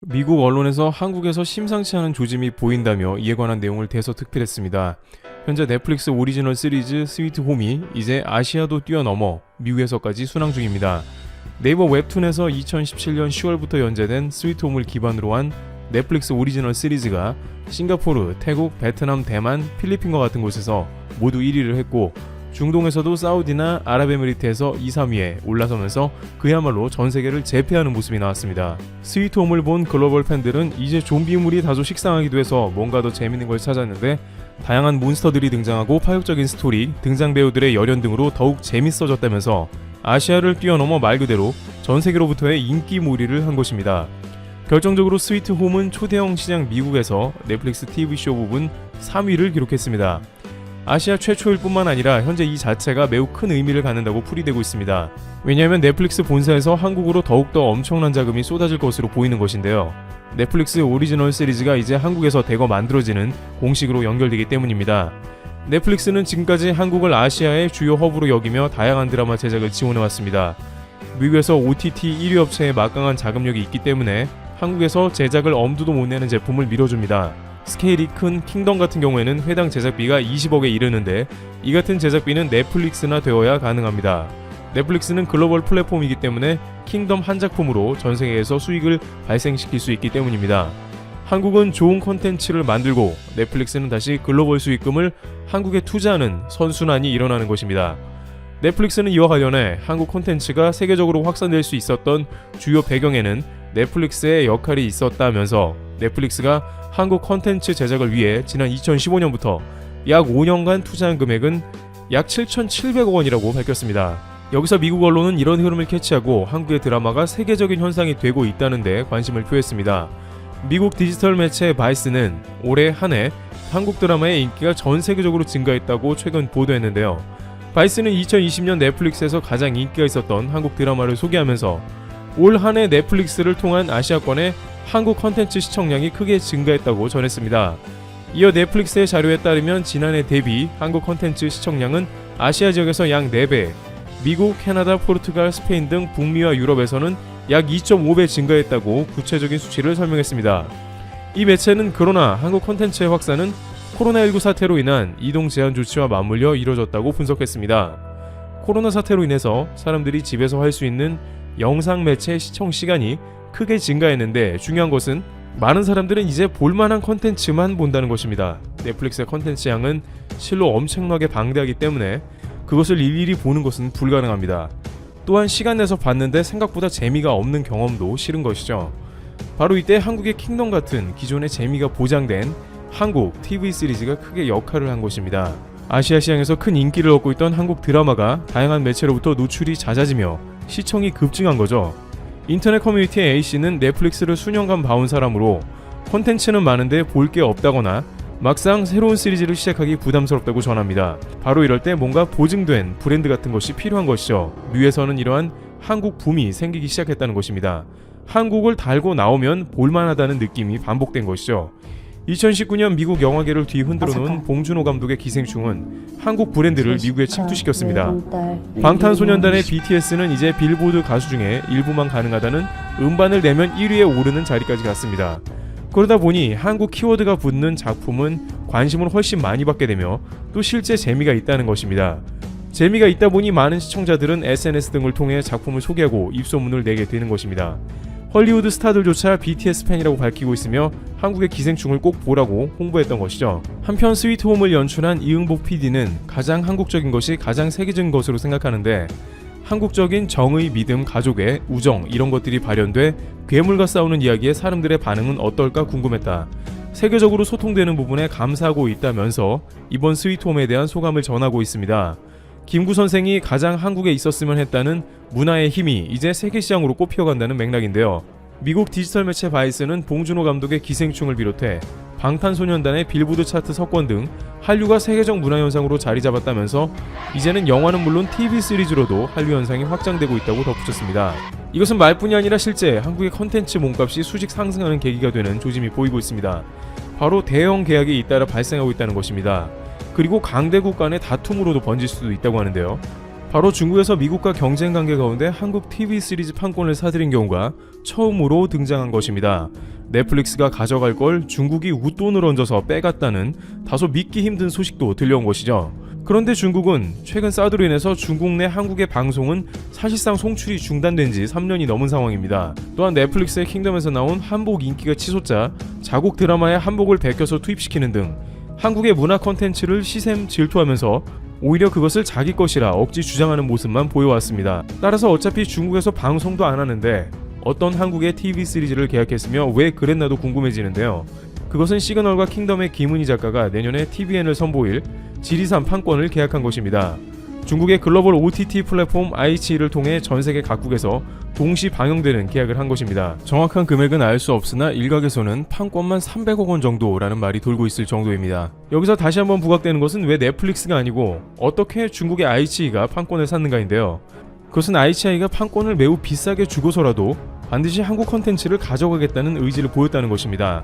미국 언론에서 한국에서 심상치 않은 조짐이 보인다며 이에 관한 내용을 대서특필했습니다. 현재 넷플릭스 오리지널 시리즈 스위트 홈이 이제 아시아도 뛰어넘어 미국에서까지 순항 중입니다. 네이버 웹툰에서 2017년 10월부터 연재된 스위트 홈을 기반으로 한 넷플릭스 오리지널 시리즈가 싱가포르, 태국, 베트남, 대만, 필리핀과 같은 곳에서 모두 1위를 했고 중동에서도 사우디나 아랍에미리트에서 2, 3위에 올라서면서 그야말로 전세계를 제패하는 모습이 나왔습니다. 스위트홈을 본 글로벌 팬들은 이제 좀비물이 다소 식상하기도 해서 뭔가 더 재밌는 걸 찾았는데 다양한 몬스터들이 등장하고 파격적인 스토리, 등장 배우들의 열연 등으로 더욱 재밌어졌다면서 아시아를 뛰어넘어 말 그대로 전세계로부터의 인기몰이를 한 것입니다. 결정적으로 스위트홈은 초대형 시장 미국에서 넷플릭스 TV쇼 부분 3위를 기록했습니다. 아시아 최초일 뿐만 아니라 현재 이 자체가 매우 큰 의미를 갖는다고 풀이되고 있습니다. 왜냐하면 넷플릭스 본사에서 한국으로 더욱더 엄청난 자금이 쏟아질 것으로 보이는 것인데요. 넷플릭스 오리지널 시리즈가 이제 한국에서 대거 만들어지는 공식으로 연결되기 때문입니다. 넷플릭스는 지금까지 한국을 아시아의 주요 허브로 여기며 다양한 드라마 제작을 지원해왔습니다. 미국에서 OTT 1위 업체의 막강한 자금력이 있기 때문에 한국에서 제작을 엄두도 못 내는 제품을 밀어줍니다. 스케일이 큰 킹덤 같은 경우에는 회당 제작비가 20억에 이르는데 이 같은 제작비는 넷플릭스나 되어야 가능합니다. 넷플릭스는 글로벌 플랫폼이기 때문에 킹덤 한 작품으로 전 세계에서 수익을 발생시킬 수 있기 때문입니다. 한국은 좋은 콘텐츠를 만들고 넷플릭스는 다시 글로벌 수익금을 한국에 투자하는 선순환이 일어나는 것입니다. 넷플릭스는 이와 관련해 한국 콘텐츠가 세계적으로 확산될 수 있었던 주요 배경에는 넷플릭스의 역할이 있었다면서 넷플릭스가 한국 콘텐츠 제작을 위해 지난 2015년부터 약 5년간 투자한 금액은 약 7,700억 원이라고 밝혔습니다. 여기서 미국 언론은 이런 흐름을 캐치하고 한국의 드라마가 세계적인 현상이 되고 있다는 데 관심을 표했습니다. 미국 디지털 매체 바이스는 올해 한 해 한국 드라마의 인기가 전 세계적으로 증가했다고 최근 보도했는데요. 바이스는 2020년 넷플릭스에서 가장 인기가 있었던 한국 드라마를 소개하면서 올 한 해 넷플릭스를 통한 아시아권의 한국 컨텐츠 시청량이 크게 증가했다고 전했습니다. 이어 넷플릭스의 자료에 따르면 지난해 대비 한국 컨텐츠 시청량은 아시아 지역에서 약 4배, 미국, 캐나다, 포르투갈, 스페인 등 북미와 유럽에서는 약 2.5배 증가했다고 구체적인 수치를 설명했습니다. 이 매체는 그러나 한국 컨텐츠의 확산은 코로나19 사태로 인한 이동 제한 조치와 맞물려 이뤄졌다고 분석했습니다. 코로나 사태로 인해서 사람들이 집에서 할 수 있는 영상 매체 시청 시간이 크게 증가했는데 중요한 것은 많은 사람들은 이제 볼만한 컨텐츠만 본다는 것입니다. 넷플릭스의 컨텐츠 양은 실로 엄청나게 방대하기 때문에 그것을 일일이 보는 것은 불가능합니다. 또한 시간 내서 봤는데 생각보다 재미가 없는 경험도 싫은 것이죠. 바로 이때 한국의 킹덤 같은 기존의 재미가 보장된 한국 TV 시리즈가 크게 역할을 한 것입니다. 아시아 시장에서 큰 인기를 얻고 있던 한국 드라마가 다양한 매체로부터 노출이 잦아지며 시청이 급증한 거죠. 인터넷 커뮤니티의 A씨는 넷플릭스를 수년간 봐온 사람으로 콘텐츠는 많은데 볼 게 없다거나 막상 새로운 시리즈를 시작하기 부담스럽다고 전합니다. 바로 이럴 때 뭔가 보증된 브랜드 같은 것이 필요한 것이죠. 미국에서는 이러한 한국 붐이 생기기 시작했다는 것입니다. 한국을 달고 나오면 볼만하다는 느낌이 반복된 것이죠. 2019년 미국 영화계를 뒤흔들어 놓은 봉준호 감독의 기생충은 한국 브랜드를 미국에 침투시켰습니다. 방탄소년단의 BTS는 이제 빌보드 가수 중에 일부만 가능하다는 음반을 내면 1위에 오르는 자리까지 갔습니다. 그러다 보니 한국 키워드가 붙는 작품은 관심을 훨씬 많이 받게 되며 또 실제 재미가 있다는 것입니다. 재미가 있다 보니 많은 시청자들은 SNS 등을 통해 작품을 소개하고 입소문을 내게 되는 것입니다. 헐리우드 스타들조차 BTS 팬이라고 밝히고 있으며 한국의 기생충을 꼭 보라고 홍보했던 것이죠. 한편 스위트홈을 연출한 이응복 PD는 가장 한국적인 것이 가장 세계적인 것으로 생각하는데 한국적인 정의, 믿음, 가족의 우정 이런 것들이 발현돼 괴물과 싸우는 이야기에 사람들의 반응은 어떨까 궁금했다. 세계적으로 소통되는 부분에 감사하고 있다면서 이번 스위트홈에 대한 소감을 전하고 있습니다. 김구 선생이 가장 한국에 있었으면 했다는 문화의 힘이 이제 세계시장으로 꼽혀간다는 맥락인데요. 미국 디지털 매체 바이스는 봉준호 감독의 기생충을 비롯해 방탄소년단의 빌보드 차트 석권 등 한류가 세계적 문화현상으로 자리 잡았다면서 이제는 영화는 물론 TV 시리즈로도 한류 현상이 확장되고 있다고 덧붙였습니다. 이것은 말뿐이 아니라 실제 한국의 컨텐츠 몸값이 수직 상승하는 계기가 되는 조짐이 보이고 있습니다. 바로 대형 계약이 잇따라 발생하고 있다는 것입니다. 그리고 강대국 간의 다툼으로도 번질 수도 있다고 하는데요. 바로 중국에서 미국과 경쟁 관계 가운데 한국 TV 시리즈 판권을 사들인 경우가 처음으로 등장한 것입니다. 넷플릭스가 가져갈 걸 중국이 웃돈을 얹어서 빼갔다는 다소 믿기 힘든 소식도 들려온 것이죠. 그런데 중국은 최근 사드로 인해서 중국 내 한국의 방송은 사실상 송출이 중단된 지 3년이 넘은 상황입니다. 또한 넷플릭스의 킹덤에서 나온 한복 인기가 치솟자 자국 드라마에 한복을 베껴서 투입시키는 등 한국의 문화 콘텐츠를 시샘 질투하면서 오히려 그것을 자기 것이라 억지 주장하는 모습만 보여왔습니다. 따라서 어차피 중국에서 방송도 안 하는데 어떤 한국의 TV 시리즈를 계약했으며 왜 그랬나도 궁금해지는데요. 그것은 시그널과 킹덤의 김은희 작가가 내년에 TVN을 선보일 지리산 판권을 계약한 것입니다. 중국의 글로벌 OTT 플랫폼 아이치를 통해 전세계 각국에서 동시 방영되는 계약을 한 것입니다. 정확한 금액은 알 수 없으나 일각에서는 판권만 300억 원 정도라는 말이 돌고 있을 정도입니다. 여기서 다시 한번 부각되는 것은 왜 넷플릭스가 아니고 어떻게 중국의 아이치가 판권을 샀는가인데요. 그것은 아이치가 판권을 매우 비싸게 주고서라도 반드시 한국 컨텐츠를 가져가겠다는 의지를 보였다는 것입니다.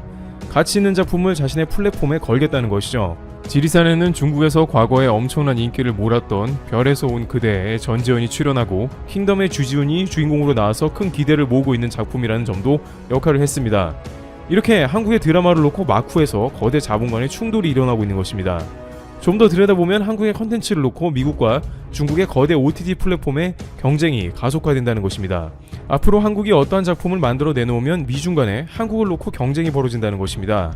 가치 있는 작품을 자신의 플랫폼에 걸겠다는 것이죠. 지리산에는 중국에서 과거에 엄청난 인기를 몰았던 별에서 온 그대의 전지현이 출연하고 킹덤의 주지훈이 주인공으로 나와서 큰 기대를 모으고 있는 작품이라는 점도 역할을 했습니다. 이렇게 한국의 드라마를 놓고 마쿠에서 거대 자본 간의 충돌이 일어나고 있는 것입니다. 좀 더 들여다보면 한국의 컨텐츠를 놓고 미국과 중국의 거대 OTT 플랫폼의 경쟁이 가속화된다는 것입니다. 앞으로 한국이 어떠한 작품을 만들어 내놓으면 미중 간에 한국을 놓고 경쟁이 벌어진다는 것입니다.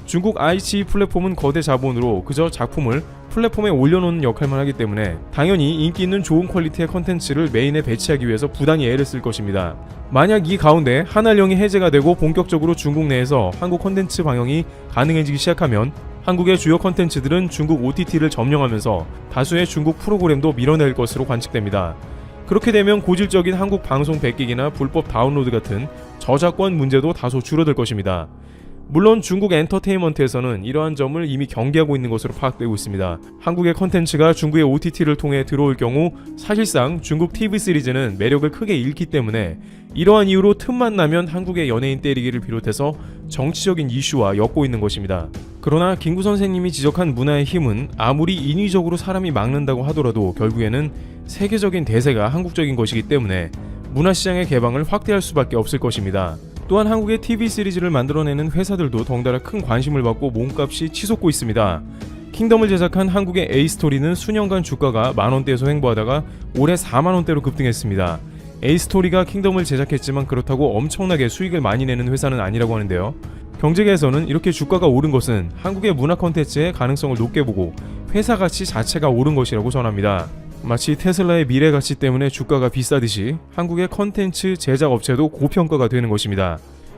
중국 아이치 플랫폼은 거대 자본으로 그저 작품을 플랫폼에 올려놓는 역할만 하기 때문에 당연히 인기 있는 좋은 퀄리티의 컨텐츠를 메인에 배치하기 위해서 부단히 애를 쓸 것입니다. 만약 이 가운데 한알령이 해제가 되고 본격적으로 중국 내에서 한국 컨텐츠 방영이 가능해지기 시작하면 한국의 주요 컨텐츠들은 중국 OTT를 점령하면서 다수의 중국 프로그램도 밀어낼 것으로 관측됩니다. 그렇게 되면 고질적인 한국 방송 백기기나 불법 다운로드 같은 저작권 문제도 다소 줄어들 것입니다. 물론 중국 엔터테인먼트에서는 이러한 점을 이미 경계하고 있는 것으로 파악되고 있습니다. 한국의 컨텐츠가 중국의 OTT를 통해 들어올 경우 사실상 중국 TV 시리즈는 매력을 크게 잃기 때문에 이러한 이유로 틈만 나면 한국의 연예인 때리기를 비롯해서 정치적인 이슈와 엮고 있는 것입니다. 그러나 김구 선생님이 지적한 문화의 힘은 아무리 인위적으로 사람이 막는다고 하더라도 결국에는 세계적인 대세가 한국적인 것이기 때문에 문화시장의 개방을 확대할 수밖에 없을 것입니다. 또한 한국의 TV 시리즈를 만들어내는 회사들도 덩달아 큰 관심을 받고 몸값이 치솟고 있습니다. 킹덤을 제작한 한국의 A스토리는 수년간 주가가 만원대에서 횡보하다가 올해 4만원대로 급등했습니다. A스토리가 킹덤을 제작했지만 그렇다고 엄청나게 수익을 많이 내는 회사는 아니라고 하는데요. 경제계에서는 이렇게 주가가 오른 것은 한국의 문화 콘텐츠의 가능성을 높게 보고 회사 가치 자체가 오른 것이라고 전합니다. 마치 테슬라의 미래 가치 때문에 주가가 비싸듯이 한국의 컨텐츠 제작 업체도 고평가가 되는 것입니다.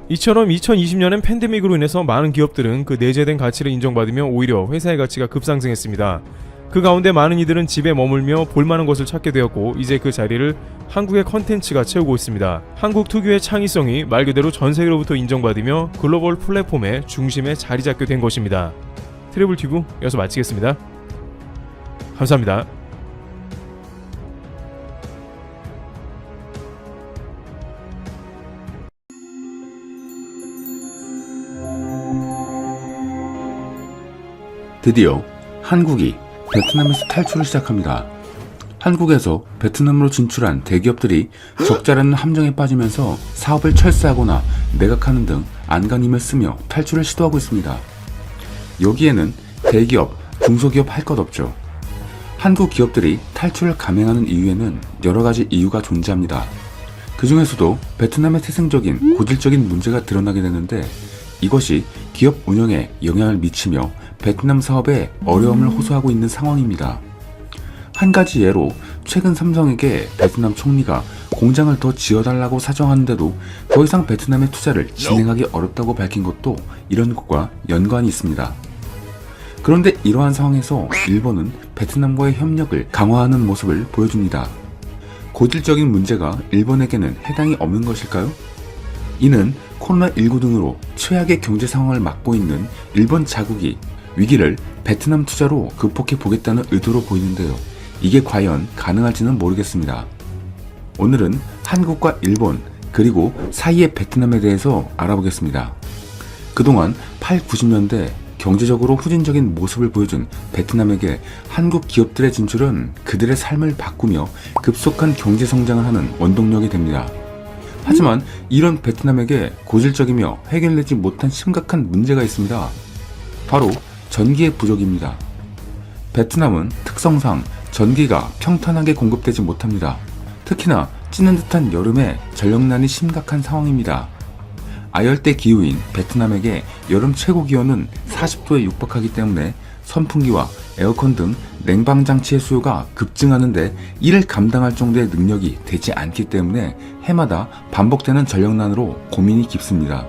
이처럼 2020년엔 팬데믹으로 인해서 많은 기업들은 그 내재된 가치를 인정받으며 오히려 회사의 가치가 급상승했습니다. 그 가운데 많은 이들은 집에 머물며 볼만한 것을 찾게 되었고 이제 그 자리를 한국의 컨텐츠가 채우고 있습니다. 한국 특유의 창의성이 말 그대로 전 세계로부터 인정받으며 글로벌 플랫폼의 중심에 자리 잡게 된 것입니다. 트래블튜브 여기서 마치겠습니다. 감사합니다. 드디어 한국이 베트남에서 탈출을 시작합니다. 한국에서 베트남으로 진출한 대기업들이 적자라는 함정에 빠지면서 사업을 철수하거나 매각하는 등 안간힘을 쓰며 탈출을 시도하고 있습니다. 여기에는 대기업, 중소기업 할 것 없죠. 한국 기업들이 탈출을 감행하는 이유에는 여러 가지 이유가 존재합니다. 그 중에서도 베트남의 태생적인 고질적인 문제가 드러나게 되는데 이것이 기업 운영에 영향을 미치며 베트남 사업에 어려움을 호소하고 있는 상황입니다. 한 가지 예로 최근 삼성에게 베트남 총리가 공장을 더 지어달라고 사정하는데도 더 이상 베트남의 투자를 진행하기 어렵다고 밝힌 것도 이런 것과 연관이 있습니다. 그런데 이러한 상황에서 일본은 베트남과의 협력을 강화하는 모습을 보여줍니다. 고질적인 문제가 일본에게는 해당이 없는 것일까요? 이는 코로나19 등으로 최악의 경제 상황을 맞고 있는 일본 자국이 위기를 베트남 투자로 극복해 보겠다는 의도로 보이는데요. 이게 과연 가능할지는 모르겠습니다. 오늘은 한국과 일본 그리고 사이의 베트남에 대해서 알아보겠습니다. 그동안 8, 90년대 경제적으로 후진적인 모습을 보여준 베트남에게 한국 기업들의 진출은 그들의 삶을 바꾸며 급속한 경제 성장을 하는 원동력이 됩니다. 하지만 이런 베트남에게 고질적이며 해결되지 못한 심각한 문제가 있습니다. 바로 전기의 부족입니다. 베트남은 특성상 전기가 평탄하게 공급되지 못합니다. 특히나 찌는 듯한 여름에 전력난이 심각한 상황입니다. 아열대 기후인 베트남에게 여름 최고 기온은 40도에 육박하기 때문에 선풍기와 에어컨 등 냉방장치의 수요가 급증하는데 이를 감당할 정도의 능력이 되지 않기 때문에 해마다 반복되는 전력난으로 고민이 깊습니다.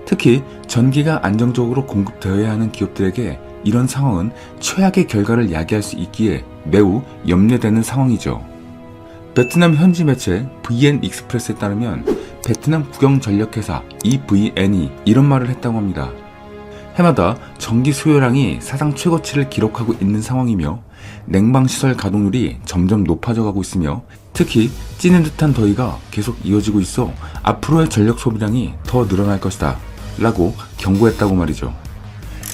특히 전기가 안정적으로 공급되어야 하는 기업들에게 이런 상황은 최악의 결과를 야기할 수 있기에 매우 염려되는 상황이죠. 베트남 현지 매체 VN 익스프레스에 따르면 베트남 국영전력회사 EVN이 이런 말을 했다고 합니다. 해마다 전기 수요량이 사상 최고치를 기록하고 있는 상황이며 냉방시설 가동률이 점점 높아져 가고 있으며 특히 찌는 듯한 더위가 계속 이어지고 있어 앞으로의 전력 소비량이 더 늘어날 것이다 라고 경고했다고 말이죠.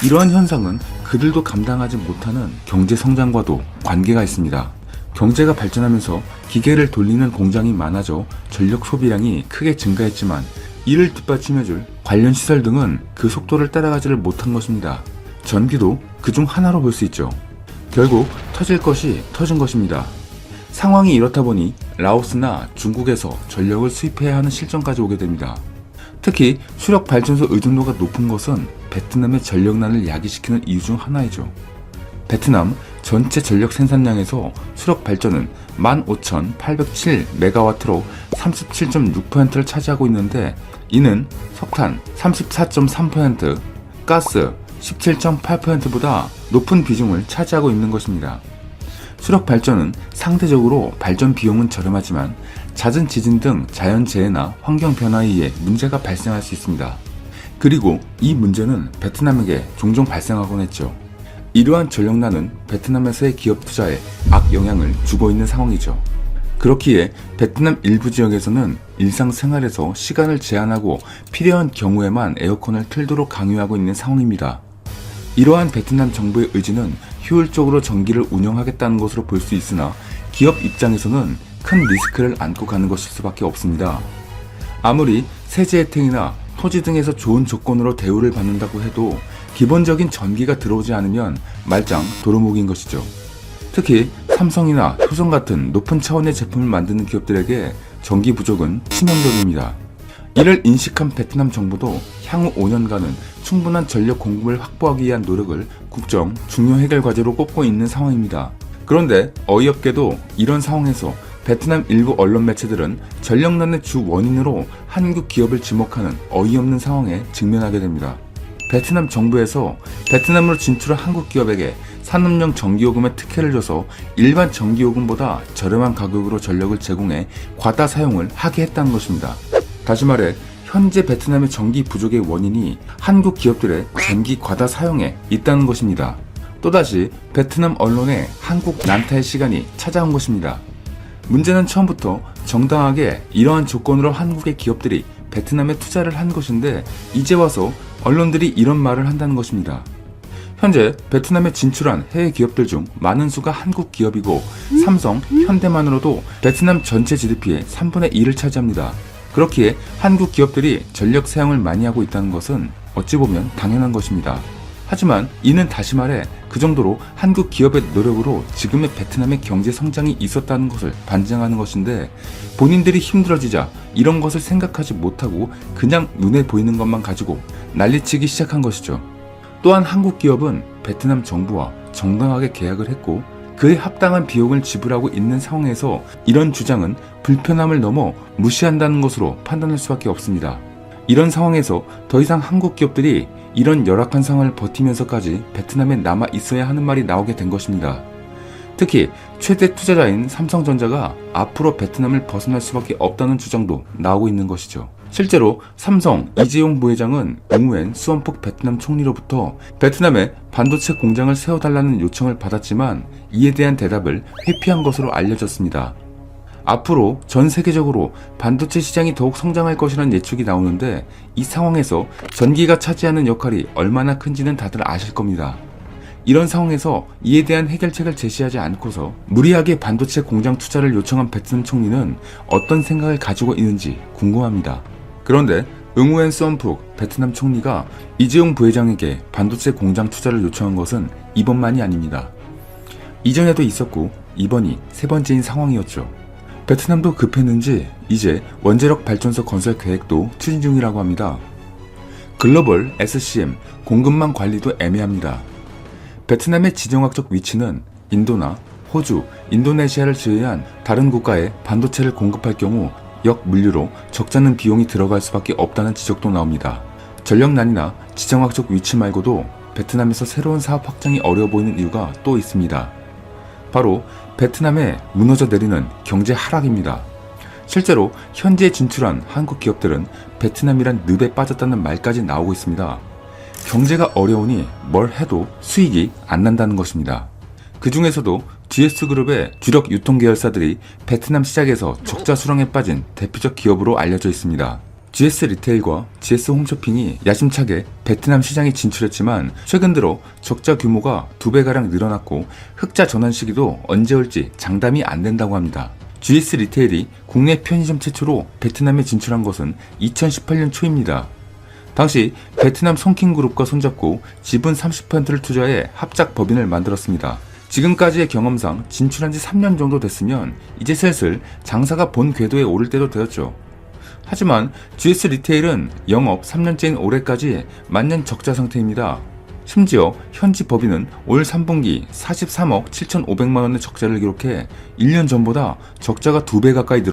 이러한 현상은 그들도 감당하지 못하는 경제 성장과도 관계가 있습니다. 경제가 발전하면서 기계를 돌리는 공장이 많아져 전력 소비량이 크게 증가했지만 이를 뒷받침해줄 관련 시설 등은 그 속도를 따라가지를 못한 것입니다. 전기도 그중 하나로 볼 수 있죠. 결국 터질 것이 터진 것입니다. 상황이 이렇다 보니 라오스나 중국에서 전력을 수입해야 하는 실정까지 오게 됩니다. 특히 수력 발전소 의존도가 높은 것은 베트남의 전력난을 야기시키는 이유 중 하나이죠. 베트남 전체 전력 생산량에서 수력 발전은 15,807메가와트로 37.6%를 차지하고 있는데 이는 석탄 34.3%, 가스 17.8%보다 높은 비중을 차지하고 있는 것입니다. 수력 발전은 상대적으로 발전 비용은 저렴하지만 잦은 지진 등 자연재해나 환경 변화에 의해 문제가 발생할 수 있습니다. 그리고 이 문제는 베트남에게 종종 발생하곤 했죠. 이러한 전력난은 베트남에서의 기업 투자에 악영향을 주고 있는 상황이죠. 그렇기에 베트남 일부 지역에서는 일상생활에서 시간을 제한하고 필요한 경우에만 에어컨을 틀도록 강요하고 있는 상황입니다. 이러한 베트남 정부의 의지는 효율적으로 전기를 운영하겠다는 것으로 볼 수 있으나 기업 입장에서는 큰 리스크를 안고 가는 것일 수밖에 없습니다. 아무리 세제 혜택이나 토지 등에서 좋은 조건으로 대우를 받는다고 해도 기본적인 전기가 들어오지 않으면 말짱 도루묵인 것이죠. 특히 삼성이나 효성 같은 높은 차원의 제품을 만드는 기업들에게 전기 부족은 치명적입니다. 이를 인식한 베트남 정부도 향후 5년간은 충분한 전력 공급을 확보하기 위한 노력을 국정 중요 해결 과제로 꼽고 있는 상황입니다. 그런데 어이없게도 이런 상황에서 베트남 일부 언론 매체들은 전력난의 주 원인으로 한국 기업을 지목하는 어이없는 상황에 직면하게 됩니다. 베트남 정부에서 베트남으로 진출한 한국 기업에게 산업용 전기요금의 특혜를 줘서 일반 전기요금보다 저렴한 가격으로 전력을 제공해 과다 사용을 하게 했다는 것입니다. 다시 말해 현재 베트남의 전기 부족의 원인이 한국 기업들의 전기 과다 사용에 있다는 것입니다. 또다시 베트남 언론의 한국 난타의 시간이 찾아온 것입니다. 문제는 처음부터 정당하게 이러한 조건으로 한국의 기업들이 베트남에 투자를 한 것인데 이제 와서 언론들이 이런 말을 한다는 것입니다. 현재 베트남에 진출한 해외 기업들 중 많은 수가 한국 기업이고 삼성, 현대만으로도 베트남 전체 GDP의 3분의 1을 차지합니다. 그렇기에 한국 기업들이 전력 사용을 많이 하고 있다는 것은 어찌 보면 당연한 것입니다. 하지만 이는 다시 말해 그 정도로 한국 기업의 노력으로 지금의 베트남의 경제 성장이 있었다는 것을 반증하는 것인데 본인들이 힘들어지자 이런 것을 생각하지 못하고 그냥 눈에 보이는 것만 가지고 난리치기 시작한 것이죠. 또한 한국 기업은 베트남 정부와 정당하게 계약을 했고 그에 합당한 비용을 지불하고 있는 상황에서 이런 주장은 불편함을 넘어 무시한다는 것으로 판단할 수밖에 없습니다. 이런 상황에서 더 이상 한국 기업들이 이런 열악한 상황을 버티면서까지 베트남에 남아 있어야 하는 말이 나오게 된 것입니다. 특히 최대 투자자인 삼성전자가 앞으로 베트남을 벗어날 수밖에 없다는 주장도 나오고 있는 것이죠. 실제로 삼성 이재용 부회장은 웅웬 수원폭 베트남 총리로부터 베트남에 반도체 공장을 세워달라는 요청을 받았지만 이에 대한 대답을 회피한 것으로 알려졌습니다. 앞으로 전 세계적으로 반도체 시장이 더욱 성장할 것이라는 예측이 나오는데 이 상황에서 전기가 차지하는 역할이 얼마나 큰지는 다들 아실 겁니다. 이런 상황에서 이에 대한 해결책을 제시하지 않고서 무리하게 반도체 공장 투자를 요청한 베트남 총리는 어떤 생각을 가지고 있는지 궁금합니다. 그런데 응우엔 수엄푹 베트남 총리가 이재용 부회장에게 반도체 공장 투자를 요청한 것은 이번만이 아닙니다. 이전에도 있었고 이번이 세 번째인 상황이었죠. 베트남도 급했는지 이제 원자력 발전소 건설 계획도 추진 중이라고 합니다. 글로벌 SCM 공급망 관리도 애매합니다. 베트남의 지정학적 위치는 인도나 호주, 인도네시아를 제외한 다른 국가에 반도체를 공급할 경우 역물류로 적잖은 비용이 들어갈 수밖에 없다는 지적도 나옵니다. 전력난이나 지정학적 위치 말고도 베트남에서 새로운 사업 확장이 어려워 보이는 이유가 또 있습니다. 바로 베트남에 무너져 내리는 경제 하락입니다. 실제로 현지에 진출한 한국 기업들은 베트남이란 늪에 빠졌다는 말까지 나오고 있습니다. 경제가 어려우니 뭘 해도 수익이 안 난다는 것입니다. 그 중에서도 GS그룹의 주력 유통계열사들이 베트남 시장에서 적자 수렁에 빠진 대표적 기업으로 알려져 있습니다. GS 리테일과 GS 홈쇼핑이 야심차게 베트남 시장에 진출했지만 최근 들어 적자 규모가 2배가량 늘어났고 흑자 전환 시기도 언제 올지 장담이 안 된다고 합니다. GS 리테일이 국내 편의점 최초로 베트남에 진출한 것은 2018년 초입니다. 당시 베트남 송킹그룹과 손잡고 지분 30%를 투자해 합작 법인을 만들었습니다. 지금까지의 경험상 진출한 지 3년 정도 됐으면 이제 슬슬 장사가 본 궤도에 오를 때도 되었죠. 하지만 GS 리테일은 영업 3년째인 올해까지 만년 적자 상태입니다. 심지어 현지 법인은 올 3분기 43억 7,500만원의 적자를 기록해 1년 전보다 적자가 2배 가까이 늘었습니다.